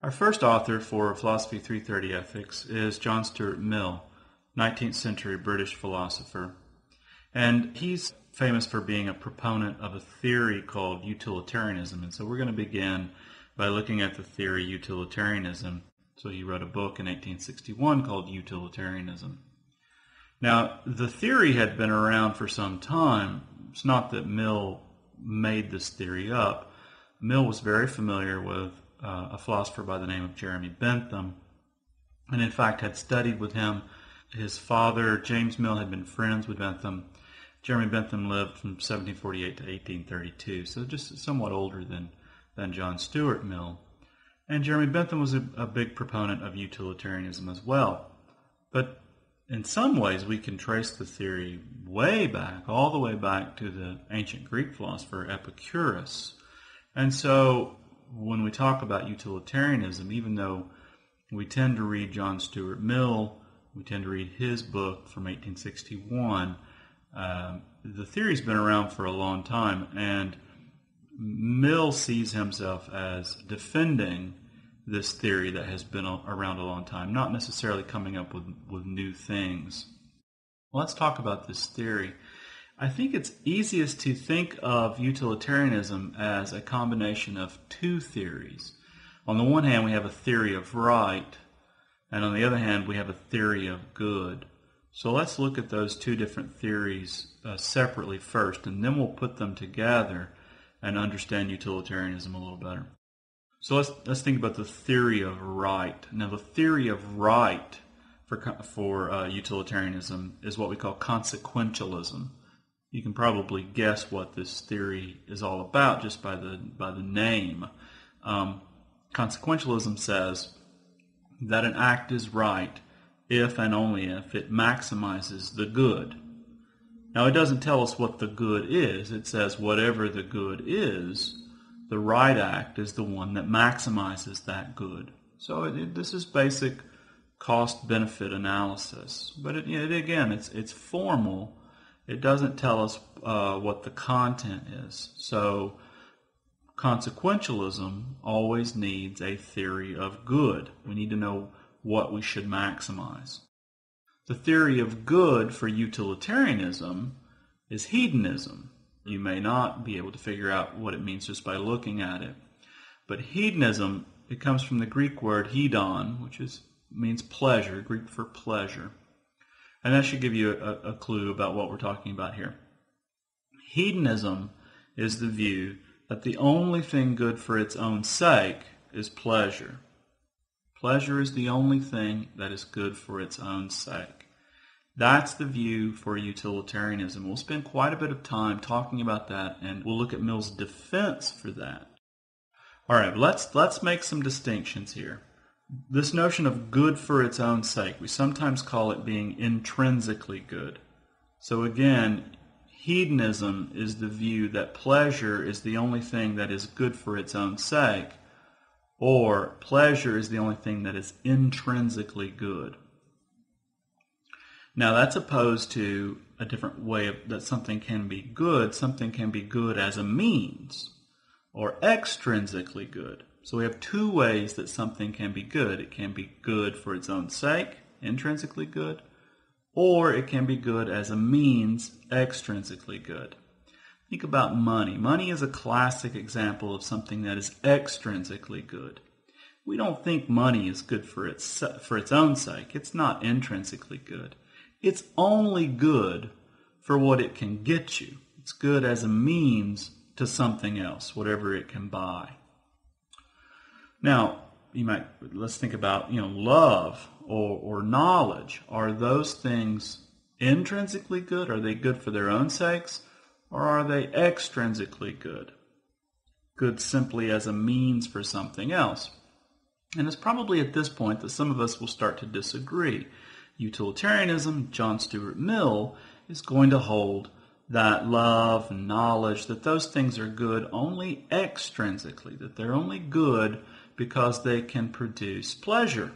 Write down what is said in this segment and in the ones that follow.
Our first author for Philosophy 330 Ethics is John Stuart Mill, 19th century British philosopher. And he's famous for being a proponent of a theory called utilitarianism. And so we're going to begin by looking at the theory utilitarianism. So he wrote a book in 1861 called Utilitarianism. Now, the theory had been around for some time. It's not that Mill made this theory up. Mill was very familiar with a philosopher by the name of Jeremy Bentham, and in fact had studied with him. His father, James Mill, had been friends with Bentham. Jeremy Bentham lived from 1748 to 1832, so just somewhat older than John Stuart Mill. And Jeremy Bentham was a big proponent of utilitarianism as well. But in some ways, we can trace the theory way back, all the way back to the ancient Greek philosopher Epicurus. And so when we talk about utilitarianism, even though we tend to read John Stuart Mill, we tend to read his book from 1861, the theory's been around for a long time, and Mill sees himself as defending this theory that has been around a long time, not necessarily coming up with new things. Let's talk about this theory. I think it's easiest to think of utilitarianism as a combination of two theories. On the one hand, we have a theory of right, and on the other hand, we have a theory of good. So let's look at those two different theories separately first, and then we'll put them together and understand utilitarianism a little better. So let's think about the theory of right. Now, the theory of right for utilitarianism is what we call consequentialism. You can probably guess what this theory is all about just by the name. Consequentialism says that an act is right if and only if it maximizes the good. Now, it doesn't tell us what the good is. It says whatever the good is, the right act is the one that maximizes that good. So this is basic cost-benefit analysis. But it's formal. It doesn't tell us what the content is. So consequentialism always needs a theory of good. We need to know what we should maximize. The theory of good for utilitarianism is hedonism. You may not be able to figure out what it means just by looking at it. But hedonism, it comes from the Greek word hedon, which means pleasure, Greek for pleasure. And that should give you a clue about what we're talking about here. Hedonism is the view that the only thing good for its own sake is pleasure. Pleasure is the only thing that is good for its own sake. That's the view for utilitarianism. We'll spend quite a bit of time talking about that, and we'll look at Mill's defense for that. All right, let's make some distinctions here. This notion of good for its own sake, we sometimes call it being intrinsically good. So again, hedonism is the view that pleasure is the only thing that is good for its own sake, or pleasure is the only thing that is intrinsically good. Now that's opposed to a different way that something can be good. Something can be good as a means, or extrinsically good. So we have two ways that something can be good. It can be good for its own sake, intrinsically good, or it can be good as a means, extrinsically good. Think about money. Money is a classic example of something that is extrinsically good. We don't think money is good for its own sake. It's not intrinsically good. It's only good for what it can get you. It's good as a means to something else, whatever it can buy. Now, let's think about, love or knowledge. Are those things intrinsically good? Are they good for their own sakes? Or are they extrinsically good? Good simply as a means for something else. And it's probably at this point that some of us will start to disagree. Utilitarianism, John Stuart Mill, is going to hold that love and knowledge, that those things are good only extrinsically, that they're only good because they can produce pleasure.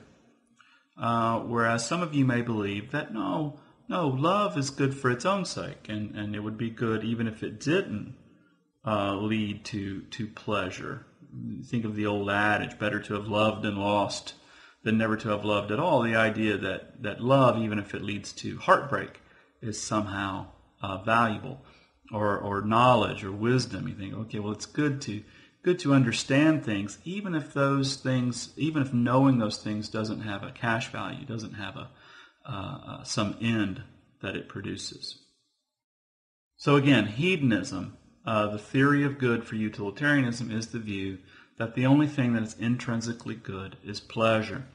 Whereas some of you may believe that no, love is good for its own sake, and it would be good even if it didn't lead to pleasure. think of the old adage, better to have loved and lost than never to have loved at all. The idea that love, even if it leads to heartbreak, is somehow valuable, or knowledge or wisdom. You think, okay, well, it's good to understand things, even if knowing those things doesn't have a cash value, doesn't have some end that it produces. So again, hedonism, the theory of good for utilitarianism, is the view that the only thing that is intrinsically good is pleasure.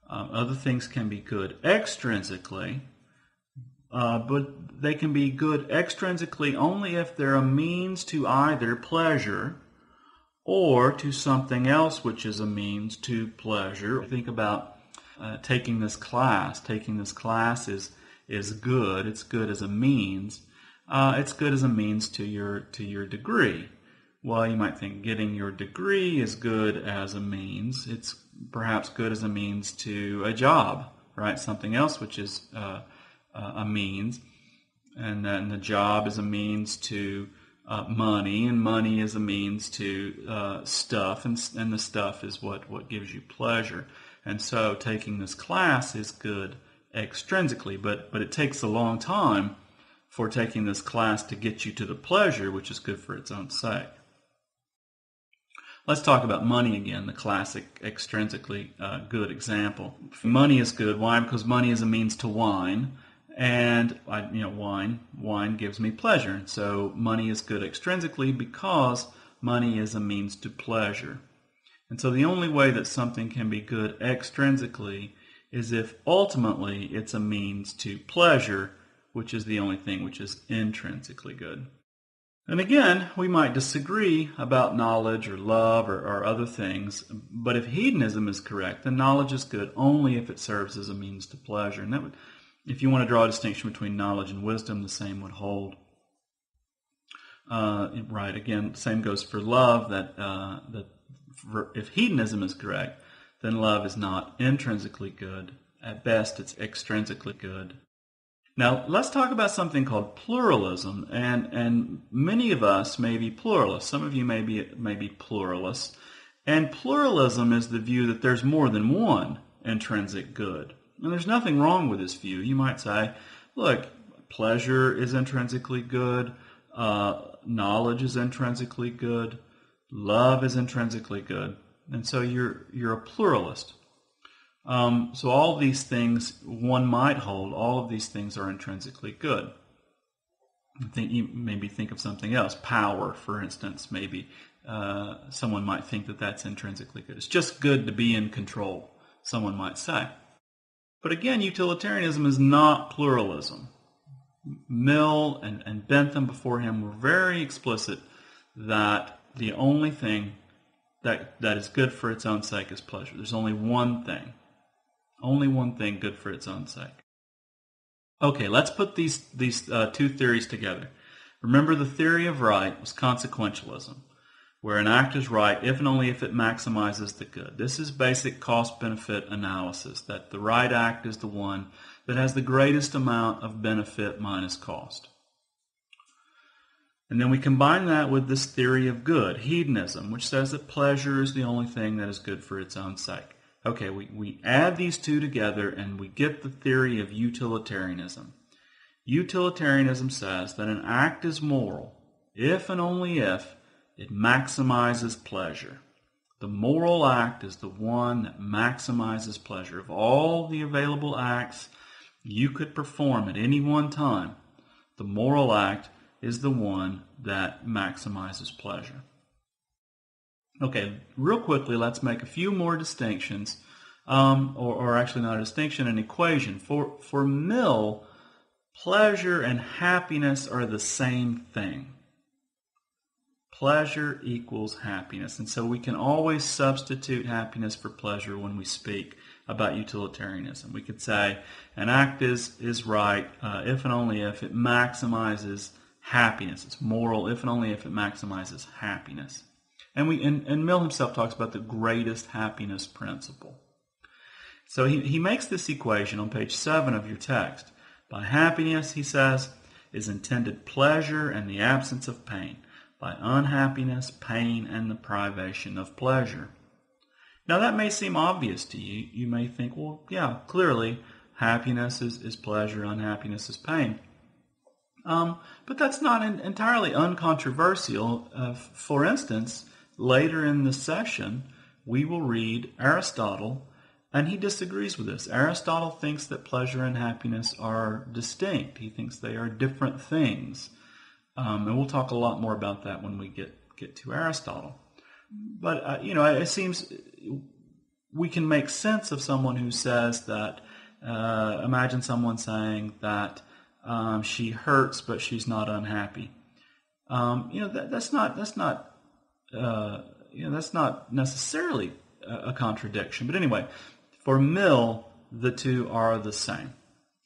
Other things can be good extrinsically, but they can be good extrinsically only if they're a means to either pleasure or to something else which is a means to pleasure. Think about taking this class. Taking this class is good. It's good as a means. It's good as a means to your degree. Well, you might think getting your degree is good as a means. It's perhaps good as a means to a job, right? Something else which is a means, and then the job is a means to money, and money is a means to stuff, and the stuff is what gives you pleasure. And so taking this class is good extrinsically, but it takes a long time for taking this class to get you to the pleasure, which is good for its own sake. Let's talk about money again, the classic extrinsically good example. Money is good. Why? Because money is a means to wine, and wine gives me pleasure. And so money is good extrinsically because money is a means to pleasure. And so the only way that something can be good extrinsically is if ultimately it's a means to pleasure, which is the only thing which is intrinsically good. And again, we might disagree about knowledge or love or other things, but if hedonism is correct, then knowledge is good only if it serves as a means to pleasure. And if you want to draw a distinction between knowledge and wisdom, the same would hold. Right, again, same goes for love, if hedonism is correct, then love is not intrinsically good. At best, it's extrinsically good. Now, let's talk about something called pluralism, and many of us may be pluralists. Some of you may be pluralists, and pluralism is the view that there's more than one intrinsic good. And there's nothing wrong with this view. You might say, look, pleasure is intrinsically good, knowledge is intrinsically good, love is intrinsically good, and so you're a pluralist. So all these things one might hold, all of these things are intrinsically good. You maybe think of something else. Power, for instance, maybe someone might think that that's intrinsically good. It's just good to be in control, someone might say. But again, utilitarianism is not pluralism. Mill and Bentham before him were very explicit that the only thing that is good for its own sake is pleasure. There's only one thing. Only one thing good for its own sake. Okay, let's put these two theories together. Remember, the theory of right was consequentialism, where an act is right if and only if it maximizes the good. This is basic cost-benefit analysis, that the right act is the one that has the greatest amount of benefit minus cost. And then we combine that with this theory of good, hedonism, which says that pleasure is the only thing that is good for its own sake. Okay, we add these two together and we get the theory of utilitarianism. Utilitarianism says that an act is moral if and only if it maximizes pleasure. The moral act is the one that maximizes pleasure. Of all the available acts you could perform at any one time, the moral act is the one that maximizes pleasure. Okay, real quickly, let's make a few more distinctions, or actually not a distinction, an equation. For Mill, pleasure and happiness are the same thing. Pleasure equals happiness, and so we can always substitute happiness for pleasure when we speak about utilitarianism. We could say an act is right if and only if it maximizes happiness. It's moral if and only if it maximizes happiness. And Mill himself talks about the greatest happiness principle. So he makes this equation on page 7 of your text. By happiness, he says, is intended pleasure and the absence of pain. by unhappiness, pain, and the privation of pleasure. Now that may seem obvious to you. You may think, well, yeah, clearly happiness is pleasure, unhappiness is pain. But that's not entirely uncontroversial. For instance, later in the session, we will read Aristotle, and he disagrees with this. Aristotle thinks that pleasure and happiness are distinct. He thinks they are different things. And we'll talk a lot more about that when we get to Aristotle. But, it seems we can make sense of someone who says that, imagine someone saying that she hurts, but she's not unhappy. That's not necessarily a contradiction. But anyway, for Mill, the two are the same.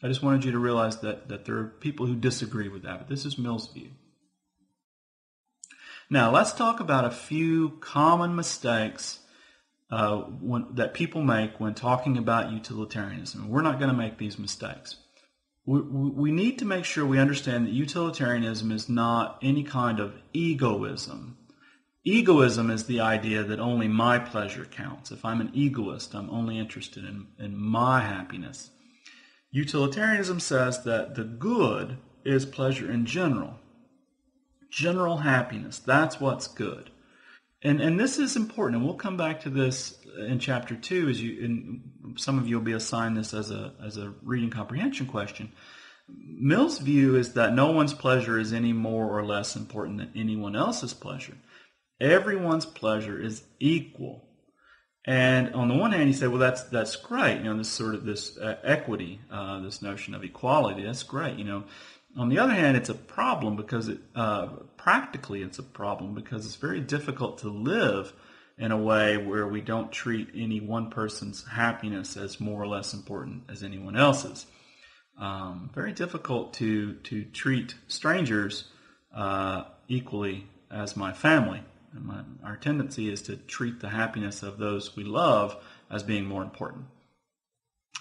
I just wanted you to realize that there are people who disagree with that, but this is Mill's view. Now, let's talk about a few common mistakes that people make when talking about utilitarianism. We're not going to make these mistakes. We need to make sure we understand that utilitarianism is not any kind of egoism. Egoism is the idea that only my pleasure counts. If I'm an egoist, I'm only interested in my happiness. Utilitarianism says that the good is pleasure in general. General happiness, that's what's good. And this is important, and we'll come back to this in Chapter 2. Some of you will be assigned this as a reading comprehension question. Mill's view is that no one's pleasure is any more or less important than anyone else's pleasure. Everyone's pleasure is equal. And on the one hand, you say, well, that's great. This equity, this notion of equality, that's great. On the other hand, it's a problem because practically it's a problem because it's very difficult to live in a way where we don't treat any one person's happiness as more or less important as anyone else's. Very difficult to treat strangers equally as my family. And our tendency is to treat the happiness of those we love as being more important.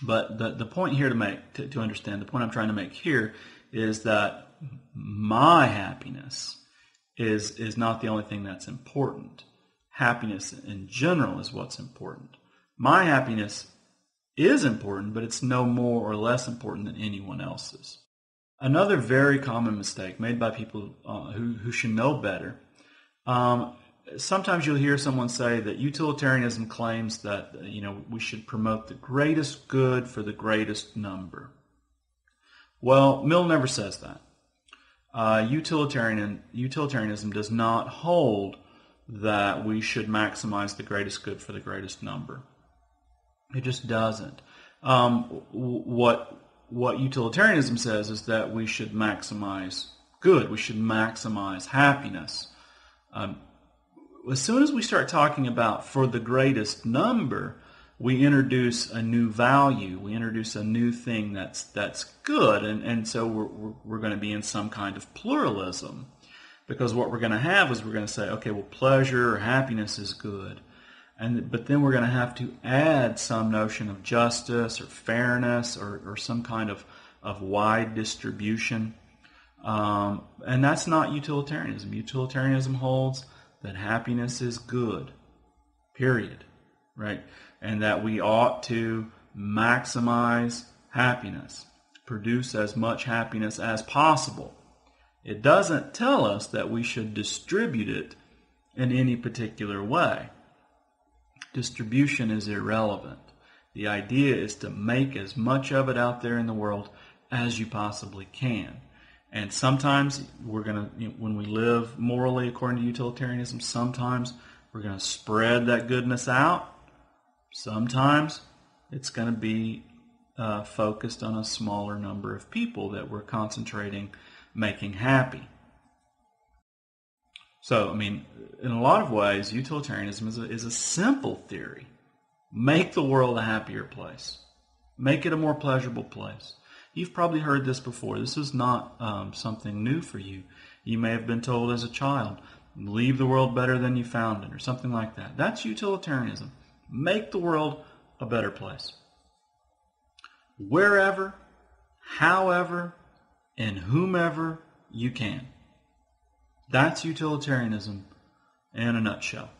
But the point here to understand, the point I'm trying to make here is that my happiness is not the only thing that's important. Happiness in general is what's important. My happiness is important, but it's no more or less important than anyone else's. Another very common mistake made by people who should know better. Sometimes you'll hear someone say that utilitarianism claims that we should promote the greatest good for the greatest number. Well, Mill never says that. Utilitarianism does not hold that we should maximize the greatest good for the greatest number. It just doesn't. What utilitarianism says is that we should maximize good. We should maximize happiness. As soon as we start talking about for the greatest number, we introduce a new value. We introduce a new thing that's good, and so we're going to be in some kind of pluralism, because what we're going to have is we're going to say, okay, well, pleasure or happiness is good, but then we're going to have to add some notion of justice or fairness or some kind of wide distribution, and that's not utilitarianism. Utilitarianism holds that happiness is good, period, right? And that we ought to maximize happiness, produce as much happiness as possible. It doesn't tell us that we should distribute it in any particular way. Distribution is irrelevant. The idea is to make as much of it out there in the world as you possibly can. And sometimes we're going to, when we live morally according to utilitarianism, sometimes we're going to spread that goodness out. Sometimes it's going to be focused on a smaller number of people that we're concentrating, making happy. So, in a lot of ways, utilitarianism is a simple theory. Make the world a happier place. Make it a more pleasurable place. You've probably heard this before. This is not something new for you. You may have been told as a child, leave the world better than you found it, or something like that. That's utilitarianism. Make the world a better place. Wherever, however, and whomever you can. That's utilitarianism in a nutshell.